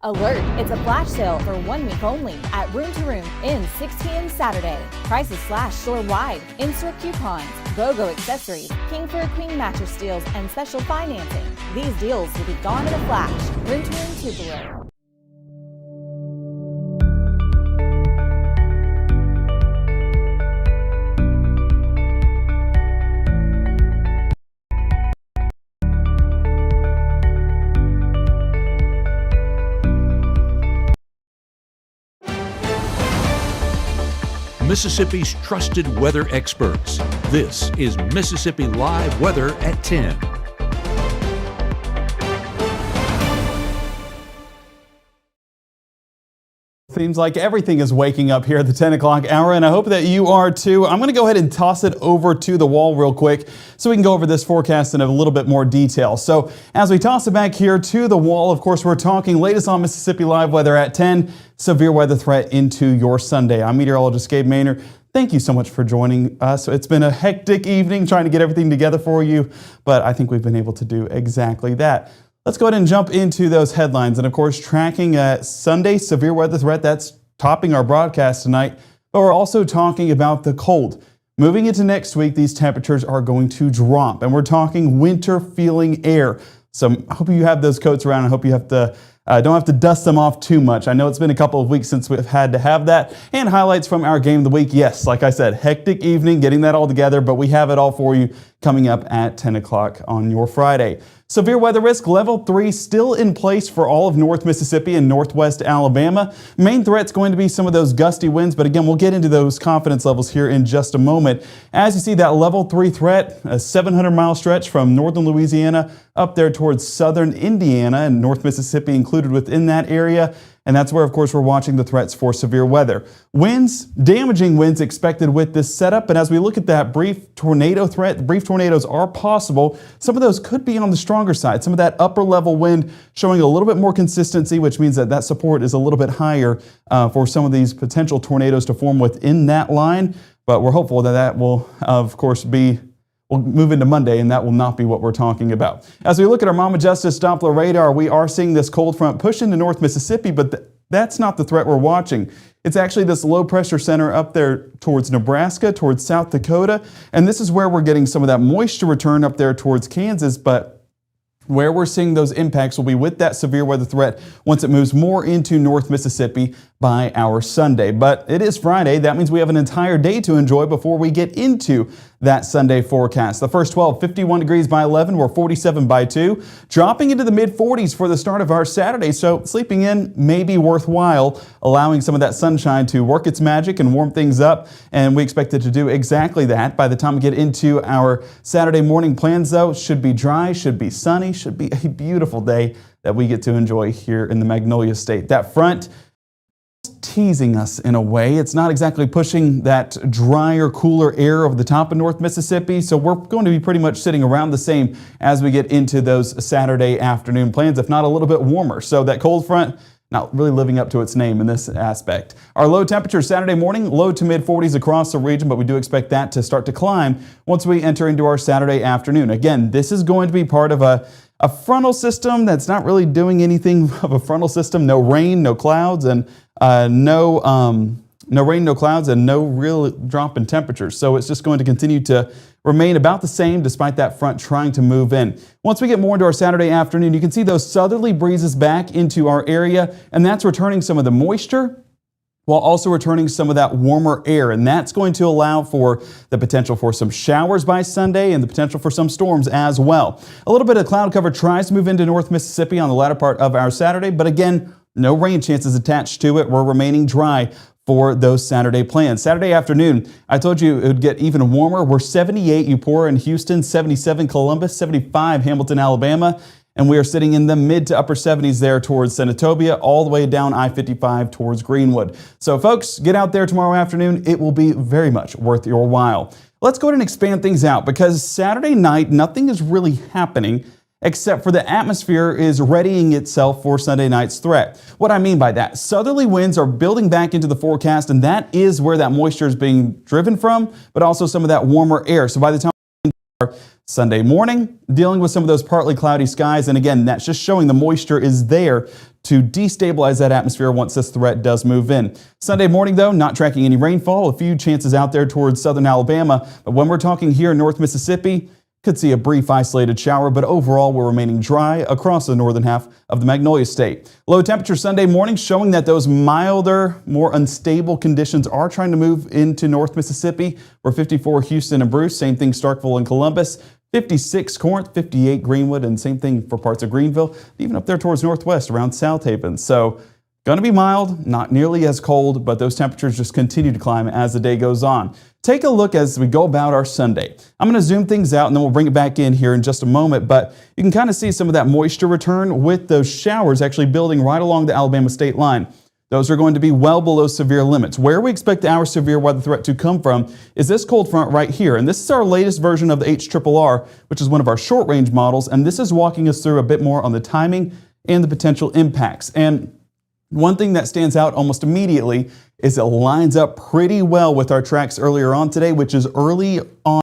Alert! It's a flash sale for 1 week only at Room to Room in 6 p.m. Saturday. Prices slash store-wide. Insert coupons, BOGO accessories, King for a Queen mattress deals, and special financing. These deals will be gone in a flash. Room to Room Tupelo. Mississippi's trusted weather experts. This is Mississippi Live Weather at 10. Seems like everything is waking up here at the 10 o'clock hour, and I hope that you are too. I'm going to go ahead and toss it over to the wall real quick so we can go over this forecast in a little bit more detail. So as we toss it back here to the wall, of course, we're talking latest on Mississippi Live Weather at 10, severe weather threat into your Sunday. I'm meteorologist Gabe Maynard. Thank you so much for joining us. It's been a hectic evening trying to get everything together for you, but I think we've been able to do exactly that. Let's go ahead and jump into those headlines. And of course, tracking a Sunday severe weather threat that's topping our broadcast tonight. But we're also talking about the cold. Moving into next week, these temperatures are going to drop. And we're talking winter feeling air. So I hope you have those coats around. I hope you don't have to dust them off too much. I know it's been a couple of weeks since we've had to have that. And highlights from our game of the week. Yes, like I said, hectic evening getting that all together. But we have it all for you coming up at 10 o'clock on your Friday. Severe weather risk level 3 still in place for all of North Mississippi and Northwest Alabama. Main threat's going to be some of those gusty winds, but again, we'll get into those confidence levels here in just a moment. As you see that level 3 threat, a 700-mile stretch from northern Louisiana up there towards southern Indiana and North Mississippi included within that area. And that's where, of course, we're watching the threats for severe weather. Winds, damaging winds expected with this setup. And as we look at that brief tornado threat, brief tornadoes are possible. Some of those could be on the stronger side. Some of that upper level wind showing a little bit more consistency, which means that support is a little bit higher for some of these potential tornadoes to form within that line. But we're hopeful that will, of course, we'll move into Monday, and that will not be what we're talking about. As we look at our Mama Justice Doppler radar, we are seeing this cold front push into North Mississippi, but that's not the threat we're watching. It's actually this low pressure center up there towards Nebraska, towards South Dakota, and this is where we're getting some of that moisture return up there towards Kansas, but where we're seeing those impacts will be with that severe weather threat once it moves more into North Mississippi by our Sunday. But it is Friday. That means we have an entire day to enjoy before we get into that Sunday forecast. The first 12, 51 degrees by 11. We're 47 by 2. Dropping into the mid-40s for the start of our Saturday. So sleeping in may be worthwhile, allowing some of that sunshine to work its magic and warm things up. And we expect it to do exactly that. By the time we get into our Saturday morning plans, though, should be dry, should be sunny, should be a beautiful day that we get to enjoy here in the Magnolia State. That front teasing us in a way. It's not exactly pushing that drier, cooler air over the top of North Mississippi, so we're going to be pretty much sitting around the same as we get into those Saturday afternoon plans, if not a little bit warmer. So that cold front not really living up to its name in this aspect. Our low temperature Saturday morning, low to mid 40s across the region, but we do expect that to start to climb once we enter into our Saturday afternoon. Again, this is going to be part of a frontal system that's not really doing anything of a frontal system. No rain, no clouds, and no rain, no clouds, and no real drop in temperatures. So it's just going to continue to remain about the same despite that front trying to move in. Once we get more into our Saturday afternoon, you can see those southerly breezes back into our area, and that's returning some of the moisture while also returning some of that warmer air. And that's going to allow for the potential for some showers by Sunday and the potential for some storms as well. A little bit of cloud cover tries to move into North Mississippi on the latter part of our Saturday, but again, no rain chances attached to it. We're remaining dry for those Saturday plans. Saturday afternoon, I told you it would get even warmer. We're 78 Eupora in Houston, 77 Columbus, 75 Hamilton, Alabama. And we are sitting in the mid to upper 70s there towards Senatobia, all the way down I-55 towards Greenwood. So folks, get out there tomorrow afternoon. It will be very much worth your while. Let's go ahead and expand things out because Saturday night, nothing is really happening except for the atmosphere is readying itself for Sunday night's threat. What I mean by that, southerly winds are building back into the forecast, and that is where that moisture is being driven from, but also some of that warmer air. So by the time Sunday morning, dealing with some of those partly cloudy skies. And again, that's just showing the moisture is there to destabilize that atmosphere once this threat does move in. Sunday morning, though, not tracking any rainfall. A few chances out there towards southern Alabama. But when we're talking here in North Mississippi, could see a brief isolated shower, but overall we're remaining dry across the northern half of the Magnolia State. Low temperature Sunday morning showing that those milder, more unstable conditions are trying to move into North Mississippi. We're 54 Houston and Bruce, same thing Starkville and Columbus, 56 Corinth, 58 Greenwood, and same thing for parts of Greenville, even up there towards Northwest around South Haven. So going to be mild, not nearly as cold, but those temperatures just continue to climb as the day goes on. Take a look as we go about our Sunday. I'm going to zoom things out and then we'll bring it back in here in just a moment, but you can kind of see some of that moisture return with those showers actually building right along the Alabama state line. Those are going to be well below severe limits. Where we expect our severe weather threat to come from is this cold front right here. And this is our latest version of the HRRR, which is one of our short range models. And this is walking us through a bit more on the timing and the potential impacts. And one thing that stands out almost immediately is it lines up pretty well with our tracks earlier on today, which is early on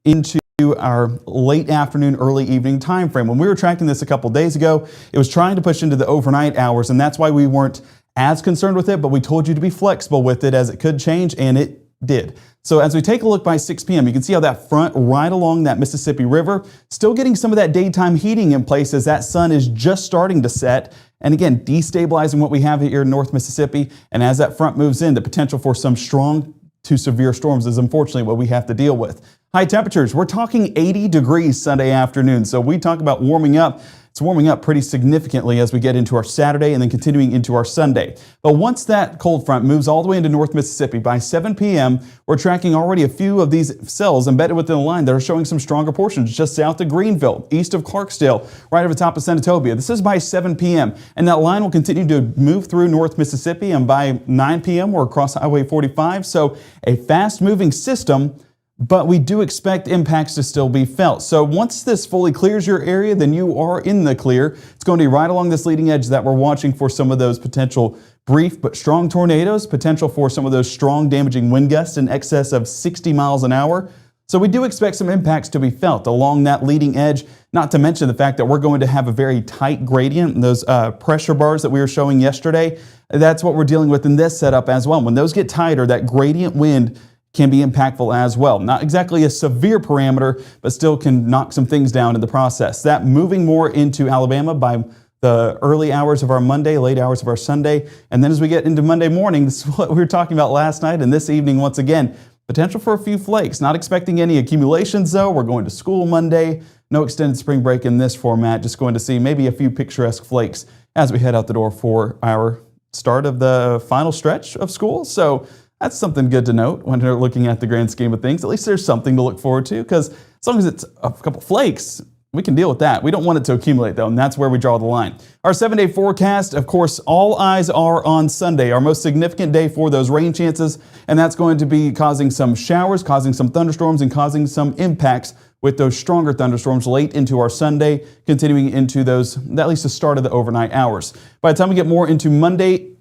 into our late afternoon, early evening time frame. When we were tracking this a couple days ago, it was trying to push into the overnight hours, and that's why we weren't as concerned with it, but we told you to be flexible with it as it could change, and it did. So as we take a look by 6 p.m., you can see how that front right along that Mississippi River, still getting some of that daytime heating in place as that sun is just starting to set. And again, destabilizing what we have here in North Mississippi. And as that front moves in, the potential for some strong to severe storms is unfortunately what we have to deal with. High temperatures, we're talking 80 degrees Sunday afternoon. So we talk about warming up. It's warming up pretty significantly as we get into our Saturday and then continuing into our Sunday. But once that cold front moves all the way into North Mississippi, by 7 p.m., we're tracking already a few of these cells embedded within the line that are showing some stronger portions just south of Greenville, east of Clarksdale, right over the top of Senatobia. This is by 7 p.m., and that line will continue to move through North Mississippi, and by 9 p.m., we're across Highway 45. So a fast-moving system, but we do expect impacts to still be felt. So once this fully clears your area, then you are in the clear. It's going to be right along this leading edge that we're watching for some of those potential brief but strong tornadoes, potential for some of those strong damaging wind gusts in excess of 60 miles an hour. So we do expect some impacts to be felt along that leading edge, not to mention the fact that we're going to have a very tight gradient and those pressure bars that we were showing yesterday. That's what we're dealing with in this setup as well. When those get tighter, that gradient wind can be impactful as well. Not exactly a severe parameter, but still can knock some things down in the process. That moving more into Alabama by the early hours of our Monday, late hours of our Sunday. And then as we get into Monday morning, this is what we were talking about last night and this evening once again, potential for a few flakes. Not expecting any accumulations though. We're going to school Monday. No extended spring break in this format. Just going to see maybe a few picturesque flakes as we head out the door for our start of the final stretch of school. So that's something good to note when you're looking at the grand scheme of things. At least there's something to look forward to, because as long as it's a couple flakes, we can deal with that. We don't want it to accumulate though, and that's where we draw the line. Our 7-day forecast, of course, all eyes are on Sunday, our most significant day for those rain chances, and that's going to be causing some showers, causing some thunderstorms, and causing some impacts with those stronger thunderstorms late into our Sunday, continuing into those, at least the start of the overnight hours. By the time we get more into Monday,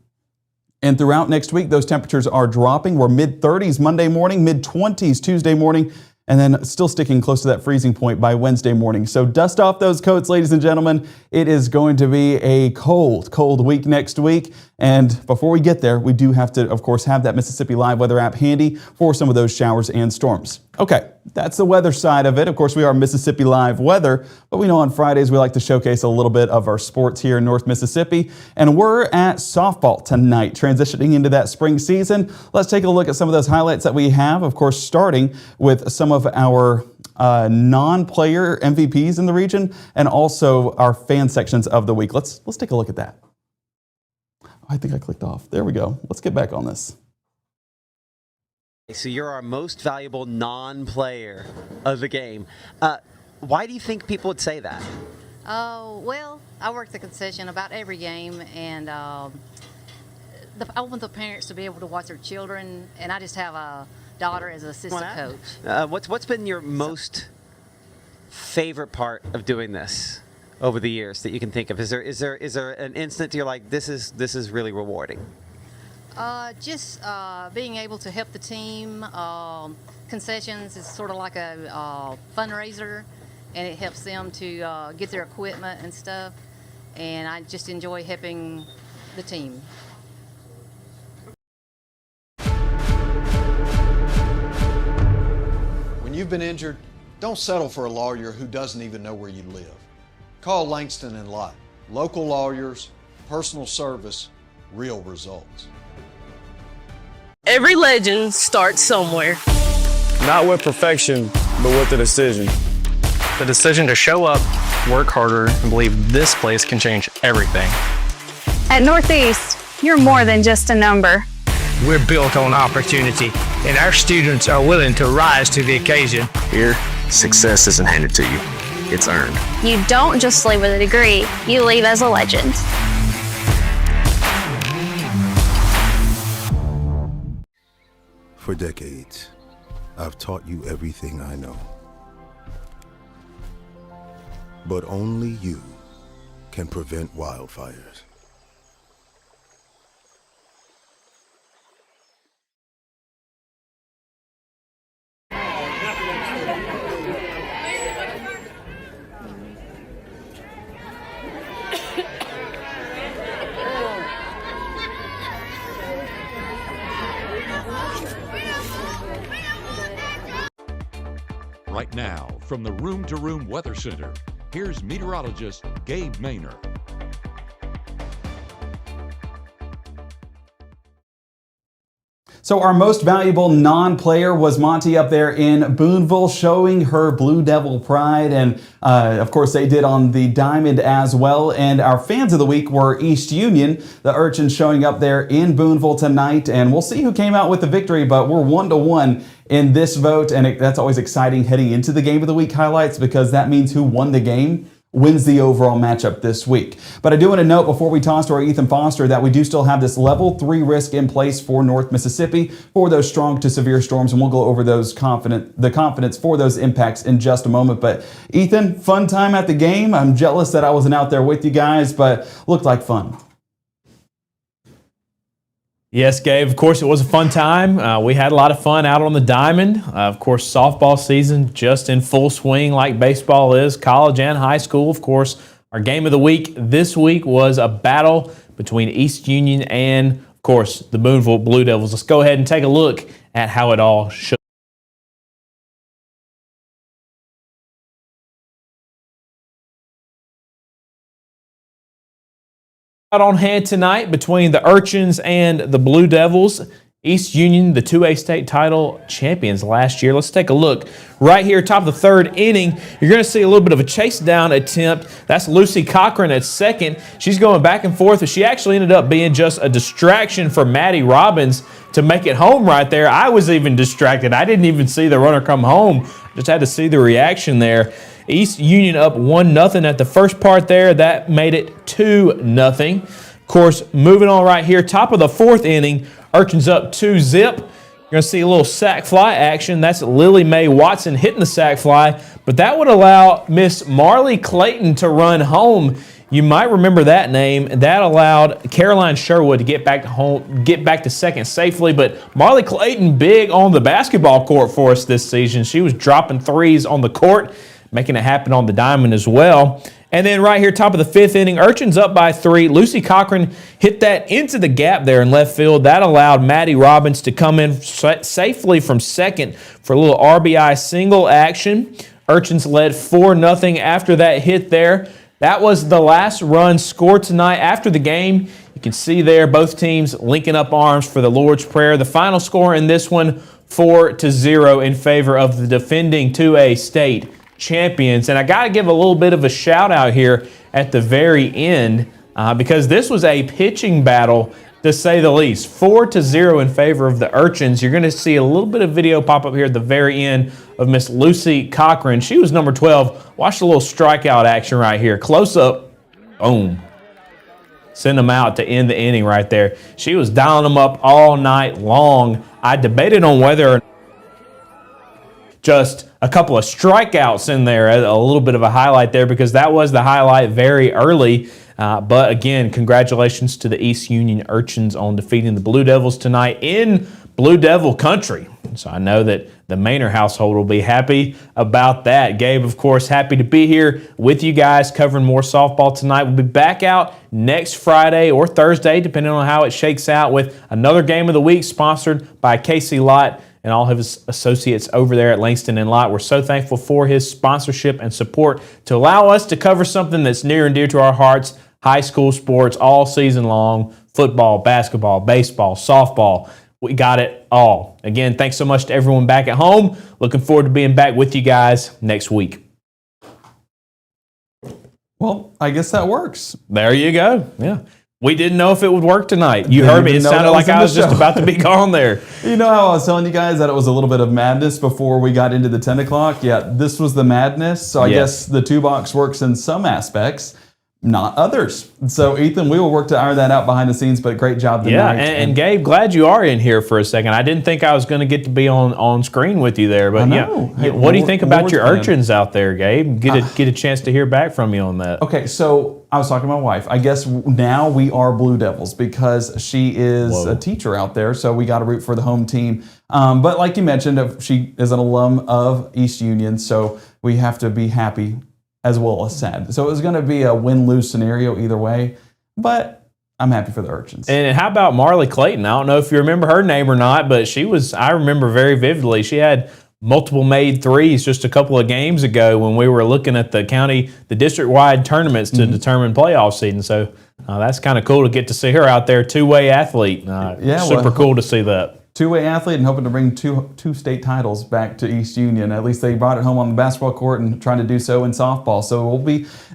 and throughout next week, those temperatures are dropping. We're mid-30s Monday morning, mid-20s Tuesday morning, and then still sticking close to that freezing point by Wednesday morning. So dust off those coats, ladies and gentlemen. It is going to be a cold, cold week next week. And before we get there, we do have to, of course, have that Mississippi Live weather app handy for some of those showers and storms. Okay, that's the weather side of it. Of course, we are Mississippi Live weather, but we know on Fridays we like to showcase a little bit of our sports here in North Mississippi. And we're at softball tonight, transitioning into that spring season. Let's take a look at some of those highlights that we have, of course, starting with some of our non-player MVPs in the region and also our fan sections of the week. Let's take a look at that. I think I clicked off. There we go. Let's get back on this. So you're our most valuable non-player of the game. Why do you think people would say that? Oh, well, I work the concession about every game, and I want the parents to be able to watch their children, and I just have a daughter as an assistant coach. What's been your most favorite part of doing this over the years that you can think of? Is there an instant you're like, this is really rewarding? Just being able to help the team. Concessions is sort of like a fundraiser, and it helps them to get their equipment and stuff. and I just enjoy helping the team. When you've been injured, don't settle for a lawyer who doesn't even know where you live. Call Langston and Lott. Local lawyers, personal service, real results. Every legend starts somewhere. Not with perfection, but with the decision. The decision to show up, work harder, and believe this place can change everything. At Northeast, you're more than just a number. We're built on opportunity, and our students are willing to rise to the occasion. Here, success isn't handed to you, it's earned. You don't just leave with a degree, you leave as a legend. For decades, I've taught you everything I know. But only you can prevent wildfires. Right now, from the Room to Room Weather Center, here's meteorologist Gabe Maynor. So our most valuable non-player was Monty up there in Boonville, showing her Blue Devil pride, and of course they did on the diamond as well. And our fans of the week were East Union, the Urchins showing up there in Boonville tonight, and we'll see who came out with the victory, but we're 1-1 in this vote, and that's always exciting heading into the Game of the Week highlights, because that means who won the game wins the overall matchup this week. But I do want to note before we toss to our Ethan Foster that we do still have this level 3 risk in place for North Mississippi for those strong to severe storms, and we'll go over those the confidence for those impacts in just a moment. But Ethan, fun time at the game. I'm jealous that I wasn't out there with you guys, but looked like fun. Yes, Gabe, of course it was a fun time. We had a lot of fun out on the diamond. Of course, softball season just in full swing like baseball is, college and high school. Of course, our game of the week this week was a battle between East Union and, of course, the Boonville Blue Devils. Let's go ahead and take a look at how it all shook. Out on hand tonight between the Urchins and the Blue Devils. East Union, the 2A state title champions last year. Let's take a look. Right here, top of the third inning, you're going to see a little bit of a chase down attempt. That's Lucy Cochran at second. She's going back and forth, but she actually ended up being just a distraction for Maddie Robbins to make it home right there. I was even distracted. I didn't even see the runner come home. Just had to see the reaction there. East Union up 1-0 at the first part there. That made it 2-0. Of course, moving on right here, top of the fourth inning, Urchins up 2-0. You're going to see a little sac fly action. That's Lily Mae Watson hitting the sac fly, but that would allow Miss Marley Clayton to run home. You might remember that name. That allowed Caroline Sherwood to get back to home, get back to second safely. But Marley Clayton big on the basketball court for us this season. She was dropping threes on the court, making it happen on the diamond as well. And then right here, top of the fifth inning, Urchins up by 3. Lucy Cochran hit that into the gap there in left field. That allowed Maddie Robbins to come in safely from second for a little RBI single action. Urchins led 4-0 after that hit there. That was the last run scored tonight. After the game, you can see there both teams linking up arms for the Lord's Prayer. The final score in this one, 4-0 in favor of the defending 2A state champions. And I got to give a little bit of a shout out here at the very end because this was a pitching battle to say the least. 4-0 in favor of the Urchins. You're going to see a little bit of video pop up here at the very end of Miss Lucy Cochran. She was number 12. Watch the little strikeout action right here. Close up. Boom. Send them out to end the inning right there. She was dialing them up all night long. I debated on whether just a couple of strikeouts in there, a little bit of a highlight there, because that was the highlight very early. But again, congratulations to the East Union Urchins on defeating the Blue Devils tonight in Blue Devil country. So I know that the Maynard household will be happy about that. Gabe, of course, happy to be here with you guys covering more softball tonight. We'll be back out next Friday or Thursday, depending on how it shakes out, with another game of the week sponsored by Casey Lott and all of his associates over there at Langston and Lott. We're so thankful for his sponsorship and support to allow us to cover something that's near and dear to our hearts, high school sports all season long, football, basketball, baseball, softball. We got it all. Again, thanks so much to everyone back at home. Looking forward to being back with you guys next week. Well, I guess that works. There you go. Yeah. We didn't know if it would work tonight. You heard me. It sounded like I was just about to be gone there. You know how I was telling you guys that it was a little bit of madness before we got into the 10 o'clock? Yeah, this was the madness. So I guess the 2-box works in some aspects, not others. So, Ethan, we will work to iron that out behind the scenes, but great job tonight. Yeah, and Gabe, glad you are in here for a second. I didn't think I was going to get to be on screen with you there, but yeah. Hey, what do you think about your urchins out there, Gabe? Get a chance to hear back from you on that. Okay, so I was talking to my wife. I guess now we are Blue Devils because she is a teacher out there, so we got to root for the home team. But like you mentioned, she is an alum of East Union, so we have to be happy as well as sad. So it was going to be a win-lose scenario either way, but I'm happy for the urchins. And how about Marley Clayton? I don't know if you remember her name or not, but I remember very vividly, she had multiple made threes just a couple of games ago when we were looking at the district-wide tournaments to determine playoff seeding. So that's kind of cool to get to see her out there, two-way athlete. Super cool to see that. Two-way athlete and hoping to bring two state titles back to East Union. At least they brought it home on the basketball court and trying to do so in softball. So it'll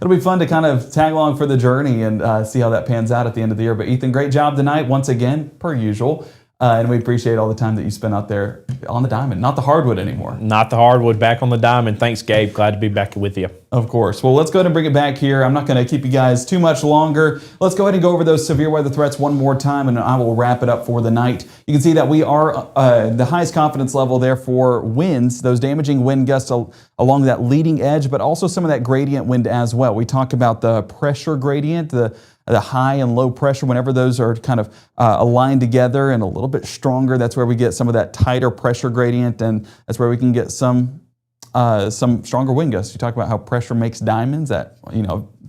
be fun to kind of tag along for the journey and see how that pans out at the end of the year. But Ethan, great job tonight once again, per usual. And we appreciate all the time that you spent out there on the diamond, not the hardwood anymore. Not the hardwood, back on the diamond. Thanks, Gabe. Glad to be back with you. Of course. Well, let's go ahead and bring it back here. I'm not going to keep you guys too much longer. Let's go ahead and go over those severe weather threats one more time, and I will wrap it up for the night. You can see that we are the highest confidence level there for winds, those damaging wind gusts along that leading edge, but also some of that gradient wind as well. We talk about the pressure gradient, the high and low pressure, whenever those are kind of aligned together and a little bit stronger, that's where we get some of that tighter pressure gradient, and that's where we can get some stronger wind gusts. You talk about how pressure makes diamonds at,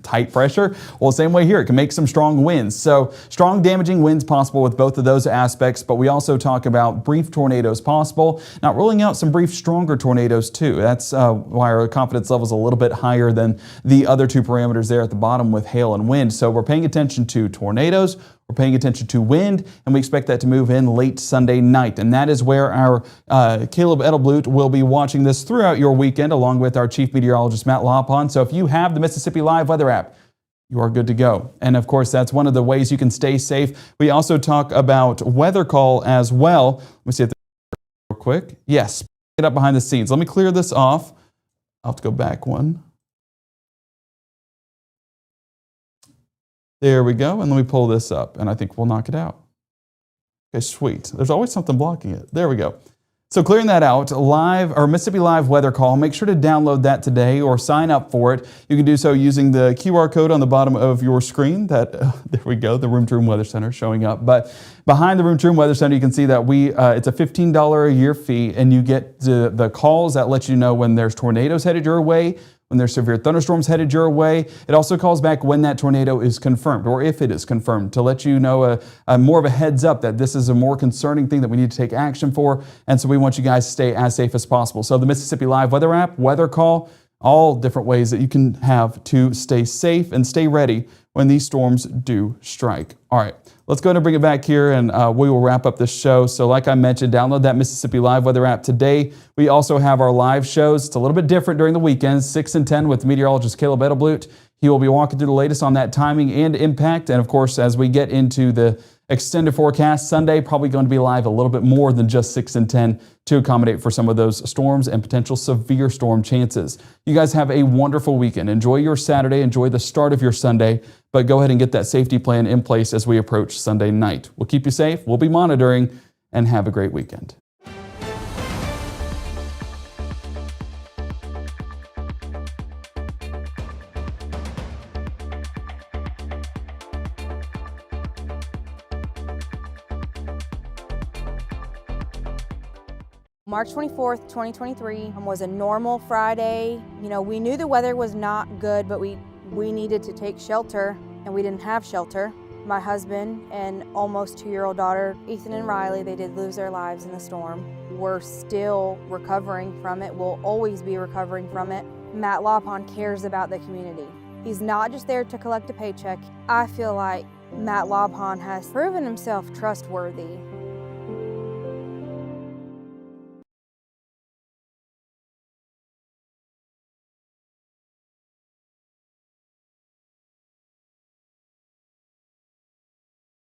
tight pressure. Well, same way here, it can make some strong winds. So strong damaging winds possible with both of those aspects, but we also talk about brief tornadoes possible, not ruling out some brief stronger tornadoes too. That's why our confidence level is a little bit higher than the other two parameters there at the bottom with hail and wind. So we're paying attention to tornadoes, we're paying attention to wind, and we expect that to move in late Sunday night. And that is where our Caleb Edelblut will be watching this throughout your weekend, along with our chief meteorologist, Matt Lahapon. So if you have the Mississippi Live weather app, you are good to go. And of course, that's one of the ways you can stay safe. We also talk about weather call as well. Let me see if real quick. Yes, get up behind the scenes. Let me clear this off. I'll have to go back one. There we go, and let me pull this up, and I think we'll knock it out. Okay, sweet. There's always something blocking it. There we go. So clearing that out, Mississippi Live weather call, make sure to download that today or sign up for it. You can do so using the QR code on the bottom of your screen. There we go, the Room to Room Weather Center showing up. But behind the Room to Room Weather Center, you can see that it's a $15 a year fee, and you get the calls that let you know when there's tornadoes headed your way, when there's severe thunderstorms headed your way. It also calls back when that tornado is confirmed, or if it is confirmed, to let you know more of a heads up that this is a more concerning thing that we need to take action for. And so we want you guys to stay as safe as possible. So the Mississippi Live weather app, weather call, all different ways that you can have to stay safe and stay ready when these storms do strike. All right, let's go ahead and bring it back here, and we will wrap up this show. So like I mentioned, download that Mississippi Live weather app today. We also have our live shows. It's a little bit different during the weekends, 6 and 10 with meteorologist Caleb Edelblut. He will be walking through the latest on that timing and impact. And of course, as we get into the extended forecast Sunday, probably going to be live a little bit more than just 6 and 10 to accommodate for some of those storms and potential severe storm chances. You guys have a wonderful weekend. Enjoy your Saturday. Enjoy the start of your Sunday. But go ahead and get that safety plan in place as we approach Sunday night. We'll keep you safe. We'll be monitoring, and have a great weekend. March 24th, 2023 was a normal Friday. You know, we knew the weather was not good, but we needed to take shelter, and we didn't have shelter. My husband and almost 2-year-old daughter, Ethan and Riley, they did lose their lives in the storm. We're still recovering from it. We'll always be recovering from it. Matt Lawpon cares about the community. He's not just there to collect a paycheck. I feel like Matt Lawpon has proven himself trustworthy.